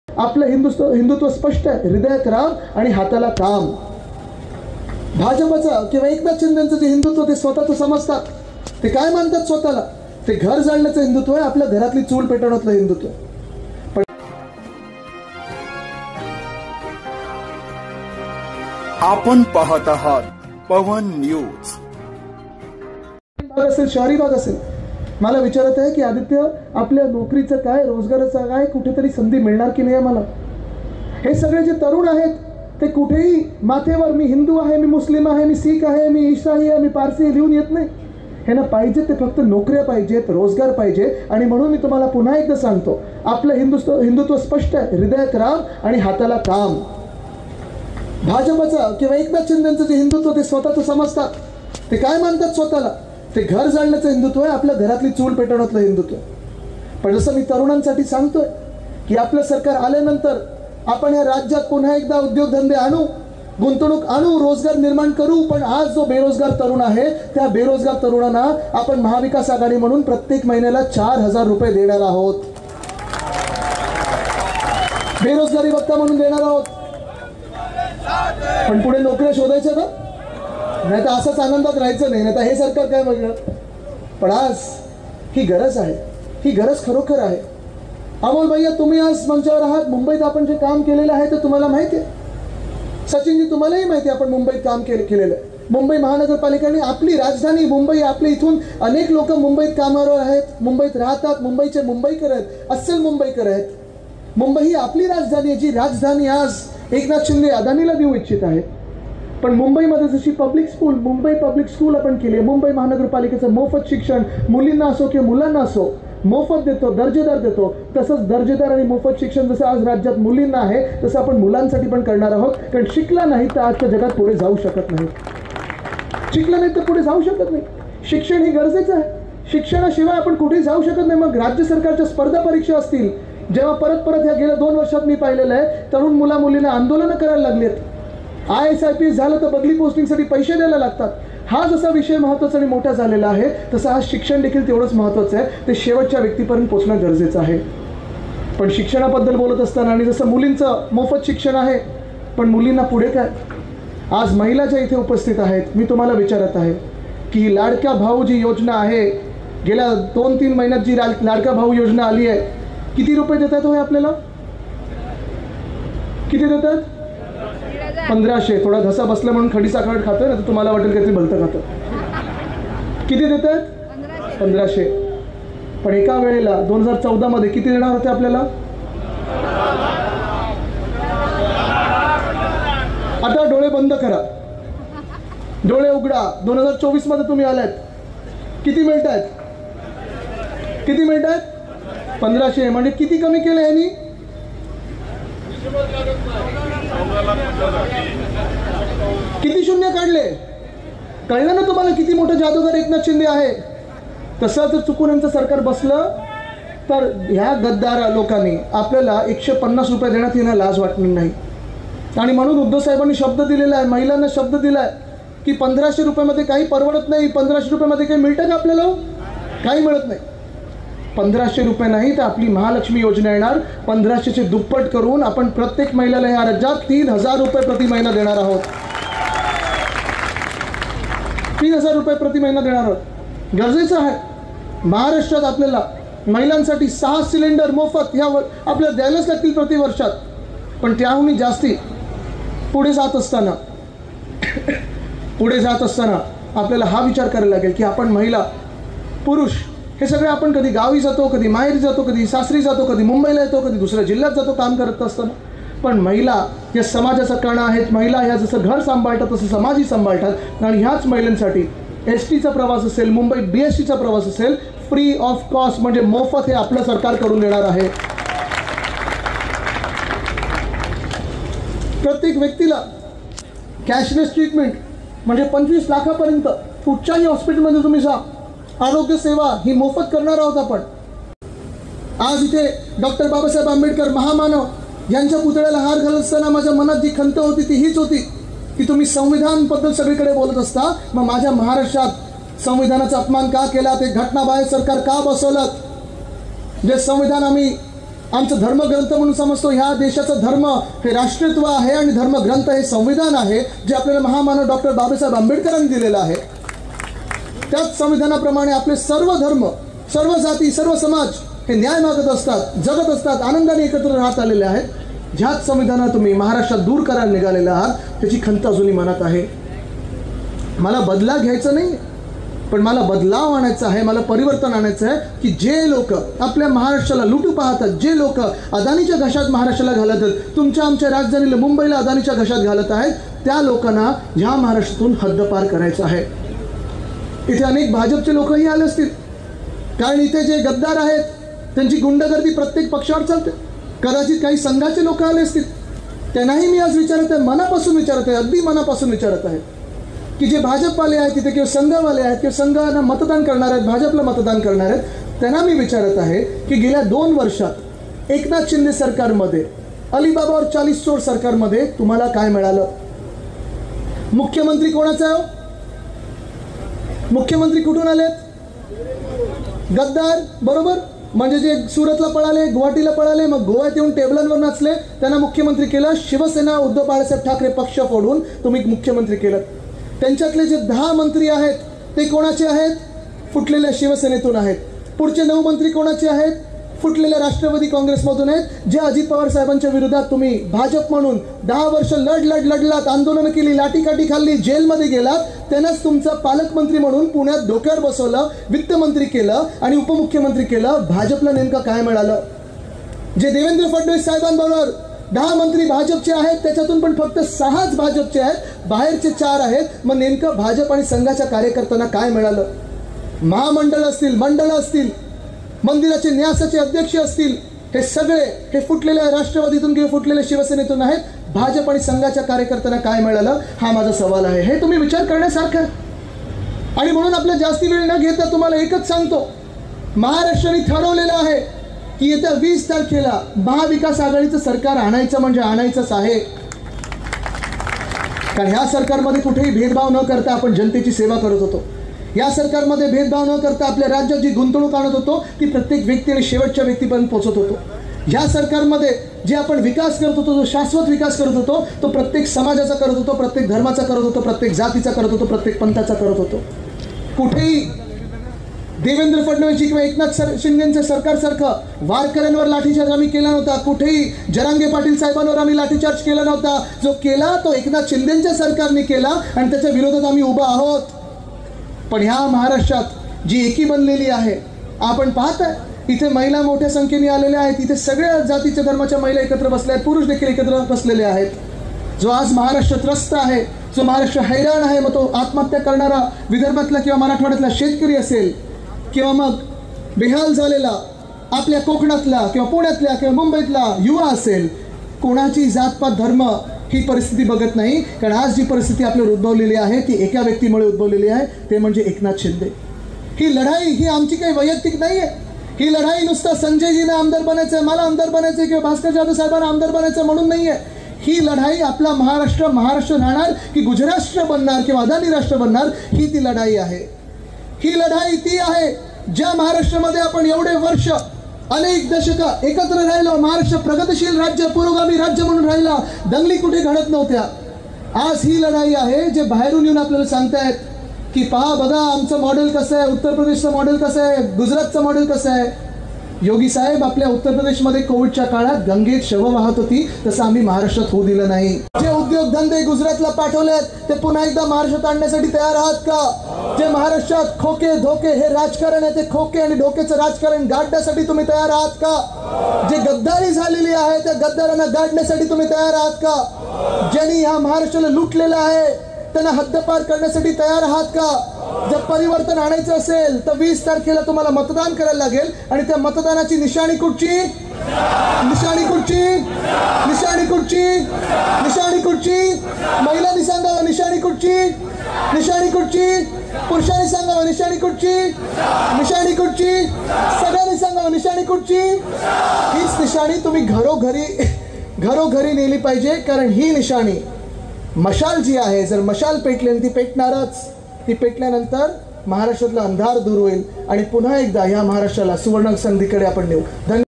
आपलं हिंदुत्व स्पष्ट आहे, हृदयात राम आणि हाताला काम. भाजपचं किंवा एकनाथ शिंदेचं जे हिंदुत्व ते स्वतःच समजतात. ते काय मानतात स्वतःला? ते घर जाळण्याचं हिंदुत्व आहे, आपल्या घरातली चूल पेटवण्यातलं हिंदुत्व. पण आपण पाहत आहात पवन न्यूज. भाग असेल, शहरी भाग असेल, मला विचारत आहे की आदित्य, आपल्या नोकरीचं काय, रोजगाराचं काय, कुठेतरी संधी मिळणार की नाही मला? हे सगळे जे तरुण आहेत ते कुठेही माथेवर मी हिंदू आहे, मी मुस्लिम आहे, मी सिख आहे, मी ईसाई आहे, मी पारसी लिहून येत नाही. हे ना पाहिजे ते फक्त नोकऱ्या पाहिजेत, रोजगार पाहिजे. आणि म्हणून मी तुम्हाला पुन्हा एकदा सांगतो, आपलं हिंदुत्व स्पष्ट आहे, हृदयात राम आणि हाताला काम. भाजपचं किंवा एकनाथ शिंदेचं जे हिंदुत्व ते स्वतःच समजतात. ते काय मानतात स्वतःला? ते घर जाळण्याचं हिंदुत्व आहे, आपल्या घरातली चूल पेटवण्यातलं हिंदुत्व. पण जसं मी तरुणांसाठी सांगतोय की आपलं सरकार आल्यानंतर आपण या राज्यात पुन्हा एकदा उद्योगधंदे आणू, गुंतवणूक आणू, रोजगार निर्माण करू. पण आज जो बेरोजगार तरुण आहे त्या बेरोजगार तरुणांना आपण महाविकास आघाडी म्हणून प्रत्येक महिन्याला 4,000 रुपये देणार आहोत. बेरोजगारी भत्ता म्हणून देणार आहोत. पण पुढे नोकऱ्या शोधायच्या का? नाही तर असंच आनंदात राहायचं नाही, नाही तर हे सरकार काय बघलं. पण आज ही गरज आहे, ही गरज खरोखर आहे. अमोल भैया, तुम्ही आज मंचावर आहात. मुंबईत आपण जे काम केलेलं आहे ते तुम्हाला माहिती आहे. सचिनजी, तुम्हालाही माहिती आहे आपण मुंबईत काम केलेलं आहे. मुंबई महानगरपालिकेने आपली राजधानी मुंबई, आपले इथून अनेक लोक मुंबईत कामावर आहेत, मुंबईत राहतात, मुंबईचे मुंबईकर आहेत, अस्सल मुंबईकर आहेत. मुंबई ही आपली राजधानी आहे, जी राजधानी आज एकनाथ शिंदे अदानीला देऊ इच्छित आहेत. पण मुंबईमध्ये जशी public school, Mumbai public school आपण केली आहे, मुंबई महानगरपालिकेचं मोफत शिक्षण मुलींना असो किंवा मुलांना असो मोफत देतो, दर्जेदार देतो. तसंच दर्जेदार आणि मोफत शिक्षण जसं आज राज्यात मुलींना आहे तसं आपण मुलांसाठी पण करणार आहोत. कारण शिकला नाही तर आजच्या जगात पुढे जाऊ शकत नाही. शिकला नाही तर पुढे जाऊ शकत नाही. शिक्षण हे गरजेचं आहे. शिक्षणाशिवाय आपण कुठेही जाऊ शकत नाही. मग राज्य सरकारच्या स्पर्धा परीक्षा असतील, जेव्हा परत ह्या गेल्या 2 वर्षात मी पाहिलेलं आहे, तरुण मुला मुलींना आंदोलनं करायला लागलेत. IAS IPS झालं तर बदली पोस्टिंगसाठी पैसे द्यायला लागतात. हा जसा विषय महत्त्वाचा आणि मोठा झालेला आहे तसं आज शिक्षण देखील तेवढंच महत्त्वाचं आहे. ते शेवटच्या व्यक्तीपर्यंत पोहोचणं गरजेचं आहे. पण शिक्षणाबद्दल बोलत असताना, आणि जसं मुलींचं मोफत शिक्षण आहे, पण मुलींना पुढे काय? आज महिला ज्या इथे उपस्थित आहेत, मी तुम्हाला विचारत आहे की लाडक्या भाऊ जी योजना आहे, गेल्या 2-3 महिन्यात जी लाडका भाऊ योजना आली आहे, किती रुपये देतात हो आपल्याला? किती देतात? 1500. थोडा घसा बसला म्हणून खडी साखर खातोय ना, तर तुम्हाला वाटेल काहीतरी भलतं खातं. किती देतात? 1500. पण एका वेळेला 2014 मध्ये किती देणार होते आपल्याला? आता डोळे बंद करा, डोळे उघडा. 2024 मध्ये तुम्ही आलात, किती मिळत आहेत? किती मिळत आहेत? 1500. म्हणजे किती कमी केलं यांनी? किती शून्य काढले? कळलं ना तुम्हाला किती मोठं जादूगार एकनाथ शिंदे आहे? तसं जर चुकून यांचं सरकार बसलं तर ह्या गद्दार लोकांनी आपल्याला 150 रुपये देण्यात येणं लाज वाटणार नाही. आणि म्हणून उद्धव साहेबांनी शब्द दिलेला आहे, महिलांना शब्द दिला आहे की 1500 रुपयामध्ये काही परवडत नाही. 1500 रुपयामध्ये काही मिळतं का आपल्याला? काही मिळत नाही. 1500 रुपये नाही तर आपली महालक्ष्मी योजना येणार. 1500चे दुप्पट करून आपण प्रत्येक महिलेला या राज्यात 3000 रुपये प्रति महिना देणार आहोत. 3000 रुपये प्रति महिना देणार आहोत. गरजेचं आहे. महाराष्ट्रात आपल्याला महिलांसाठी 6 सिलेंडर मोफत ह्या आपल्याला द्यायलाच लागतील प्रति वर्षात. पण त्याहूनही जास्ती पुढे जात असताना आपल्याला हा विचार करायला लागेल की आपण महिला, पुरुष हे सगळे आपण कधी गावी जातो, कधी माहेरी जातो, कधी सासरी जातो, कधी मुंबईला येतो, कधी दुसऱ्या जिल्ह्यात जातो काम करत असताना. पण महिला या समाजाचा कणा आहेत. महिला ह्या जसं घर सांभाळतात तसं समाजही सांभाळतात. आणि ह्याच महिलांसाठी STचा प्रवास असेल, मुंबई BSTचा प्रवास असेल, फ्री ऑफ कॉस्ट म्हणजे मोफत हे आपलं सरकार करून देणार आहे. प्रत्येक व्यक्तीला कॅशलेस ट्रीटमेंट म्हणजे 25 लाखापर्यंत कुठच्याही हॉस्पिटलमध्ये तुम्ही जा, आरोग्य सेवा ही मोफत करणार आहोत आपण. आज इथे डॉक्टर बाबासाहेब आंबेडकर महामानव यांच्या पुतळ्याला हार घालत असताना माझ्या मनात जी खंत होती ती हीच होती की तुम्ही संविधानबद्दल सगळीकडे बोलत असता, मग माझ्या महाराष्ट्रात संविधानाचा अपमान का केला? ते घटनाबाह्य सरकार का बसवलं? जे संविधान आम्ही आमचं धर्मग्रंथ म्हणून समजतो. ह्या देशाचं धर्म हे राष्ट्रत्व आहे आणि धर्मग्रंथ हे संविधान आहे, जे आपल्याला महामानव डॉक्टर बाबासाहेब आंबेडकरांनी दिलेलं आहे. त्याच संविधानाप्रमाणे आपले सर्व धर्म, सर्व जाती, सर्व समाज हे न्याय मागत असतात, जगत असतात, आनंदाने एकत्र राहत आलेले आहेत. ज्याच संविधानात तुम्ही महाराष्ट्रात दूर करायला निघालेले आहात, त्याची खंत अजूनही मनात आहे. मला बदला घ्यायचा नाही, पण मला बदलाव आणायचा आहे, मला परिवर्तन आणायचं आहे. की जे लोक आपल्या महाराष्ट्राला लुटू पाहतात, जे लोक अदानीच्या घशात महाराष्ट्राला घालत आहेत, तुमच्या आमच्या राजधानीला मुंबईला अदानीच्या घशात घालत आहेत, त्या लोकांना ह्या महाराष्ट्रातून हद्दपार करायचं आहे. इथे अनेक भाजपचे लोकही आले असतील, कारण इथे जे गद्दार आहेत त्यांची गुंडगर्दी प्रत्येक पक्षावर चालते. कदाचित काही संघाचे लोक आले असतील, त्यांनाही मी आज विचारत आहे, मनापासून विचारत आहे, अगदी मनापासून विचारत आहे की जे भाजपवाले आहेत तिथे किंवा संघवाले आहेत किंवा संघांना मतदान करणार आहेत, भाजपला मतदान करणार आहेत, त्यांना मी विचारत आहे की गेल्या 2 वर्षात एकनाथ शिंदे सरकारमध्ये, अलिबाबा और 40 चोर सरकारमध्ये तुम्हाला काय मिळालं? मुख्यमंत्री कोणाचा आहे? मुख्यमंत्री कुठून आलेत? गद्दार, बरोबर. म्हणजे जे सुरतला पळाले, गुवाहाटीला पळाले, मग गोव्यात येऊन टेबलांवर नाचले, त्यांना मुख्यमंत्री केलं. शिवसेना उद्धव बाळासाहेब ठाकरे पक्ष फोडून तुम्ही मुख्यमंत्री केलं. त्यांच्यातले जे 10 मंत्री आहेत ते कोणाचे आहेत? फुटलेल्या शिवसेनेतून आहेत. पुढचे 9 मंत्री कोणाचे आहेत? फुटलेल्या राष्ट्रवादी काँग्रेसमधून आहेत. जे अजित पवार साहेबांच्या विरोधात तुम्ही भाजप म्हणून 10 वर्ष लढलात, आंदोलनं केली, लाठीकाठी खाल्ली, जेलमध्ये गेलात, त्यांनाच तुमचा पालकमंत्री म्हणून पुण्यात डोक्यावर बसवलं, वित्तमंत्री केलं आणि उपमुख्यमंत्री केलं. भाजपला नेमकं काय मिळालं? जे देवेंद्र फडणवीस साहेबांबरोबर 10 मंत्री भाजपचे आहेत, त्याच्यातून पण फक्त 6च भाजपचे आहेत, बाहेरचे 4 आहेत. मग नेमकं भाजप आणि संघाच्या कार्यकर्त्यांना काय मिळालं? महामंडळ असतील, मंडळं असतील, मंदिराचे न्यासाचे अध्यक्ष असतील, हे सगळे हे फुटलेल्या राष्ट्रवादीतून किंवा फुटलेल्या शिवसेनेतून आहेत. भाजप आणि संघाच्या कार्यकर्त्यांना काय मिळालं? हा माझा सवाल आहे. हे तुम्ही विचार करण्यासारखं आहे. आणि म्हणून आपल्या जास्ती वेळ न घेता तुम्हाला एकच सांगतो, महाराष्ट्राने ठरवलेलं आहे की येत्या 20 तारखेला महाविकास आघाडीचं सरकार आणायचं म्हणजे आणायचंच आहे. कारण ह्या सरकारमध्ये कुठेही भेदभाव न करता आपण जनतेची सेवा करत होतो. या सरकारमध्ये भेदभाव न करता आपल्या राज्यात जी गुंतवणूक आणत होतो ती प्रत्येक व्यक्ती आणि शेवटच्या व्यक्तीपर्यंत पोहोचत होतो. या सरकारमध्ये जे आपण विकास करत होतो, जो शाश्वत विकास करत होतो, तो प्रत्येक समाजाचा करत होतो, प्रत्येक धर्माचा करत होतो, प्रत्येक जातीचा करत होतो, प्रत्येक पंथाचा करत होतो. कुठेही देवेंद्र फडणवीस किंवा एकनाथ शिंदेच्या सरकारसारखं वारकऱ्यांवर लाठीचार्ज आम्ही केला नव्हता. कुठेही जरांगे पाटील साहेबांवर आम्ही लाठीचार्ज केला नव्हता. जो केला तो एकनाथ शिंदेच्या सरकारने केला आणि त्याच्या विरोधात आम्ही उभा आहोत. पण ह्या महाराष्ट्रात जी एकी बनलेली आहे, आपण पाहताय इथे महिला मोठ्या संख्येने आलेल्या आहेत. इथे सगळ्या जातीच्या धर्माच्या महिला एकत्र बसल्या आहेत, पुरुष देखील एकत्र बसलेले आहेत. जो आज महाराष्ट्र त्रस्त आहे, जो महाराष्ट्र हैराण आहे, मग तो आत्महत्या करणारा विदर्भातला किंवा मराठवाड्यातला शेतकरी असेल किंवा मग बेहाल झालेला आपल्या कोकणातला किंवा पुण्यातल्या किंवा मुंबईतला युवा असेल, कोणाची जातपात धर्म ही परिस्थिती बघत नाही. कारण आज जी परिस्थिती आपल्यावर उद्भवलेली आहे ती एका व्यक्तीमुळे उद्भवलेली आहे, ते म्हणजे एकनाथ शिंदे. ही लढाई ही आमची काही वैयक्तिक नाही आहे. ही लढाई नुसतं संजयजींना आमदार बनायचं आहे, मला आमदार बनायचं आहे किंवा भास्कर जाधव साहेबांना आमदार बनायचं म्हणून नाही आहे. ही लढाई आपला महाराष्ट्र राहणार की गुजराष्ट्र बनणार किंवा अदानी राष्ट्र बनणार, ही ती लढाई आहे. ही लढाई ती आहे ज्या महाराष्ट्रामध्ये आपण एवढे वर्ष अनेक दशक एकत्र राहिलो. महाराष्ट्र प्रगतिशील राज्य, पुरोगामी राज्य म्हणून राहिला, दंगली कुठे घडत नव्हत्या. आज ही लढाई आहे जे बाहेरून येऊन आपल्याला सांगतायत की पहा बघा आमचं मॉडेल कसं आहे, उत्तर प्रदेशचं मॉडेल कसं आहे, गुजरातचं मॉडेल कसं आहे. योगी साहेब, आपल्या उत्तर प्रदेशमध्ये कोविडच्या काळात गंगेत शव वाहत होती, तसं आम्ही महाराष्ट्रात होऊ दिलं नाही. जे उद्योग धंदे गुजरातला पाठवलेत ते पुन्हा एकदा महाराष्ट्रात आणण्यासाठी तयार आहात का? जे महाराष्ट्रात खोके धोके हे राजकारण आहे, ते खोके आणि धोकेचं राजकारण गाडण्यासाठी तुम्ही तयार आहात का? जे गद्दारी झालेली आहे त्या गद्दारांना गाडण्यासाठी तुम्ही तयार आहात का? ज्यांनी ह्या महाराष्ट्राला लुटलेलं आहे त्यांना हद्दपार करण्यासाठी तयार आहात का? जर परिवर्तन आणायचं असेल तर 20 तारखेला तुम्हाला मतदान करायला लागेल. आणि त्या मतदानाची निशाणी कुठची? निशाणी कुठची? निशाणी कुठची? निशाणी कुठची? महिलांनी सांगावं निशाणी कुठची? निशाणी कुठची? पुरुषांनी सांगावं निशाणी कुठची? निशाणी कुठची? सगळ्यांनी सांगावं निशाणी कुठची? हीच निशाणी तुम्ही घरोघरी नेली पाहिजे. कारण ही निशाणी मशाल जी आहे, जर मशाल पेटली ती पेटणारच. ती पेटल्यानंतर महाराष्ट्रातला अंधार दूर होईल आणि पुन्हा एकदा या महाराष्ट्राला सुवर्ण संधीकडे आपण नेऊ.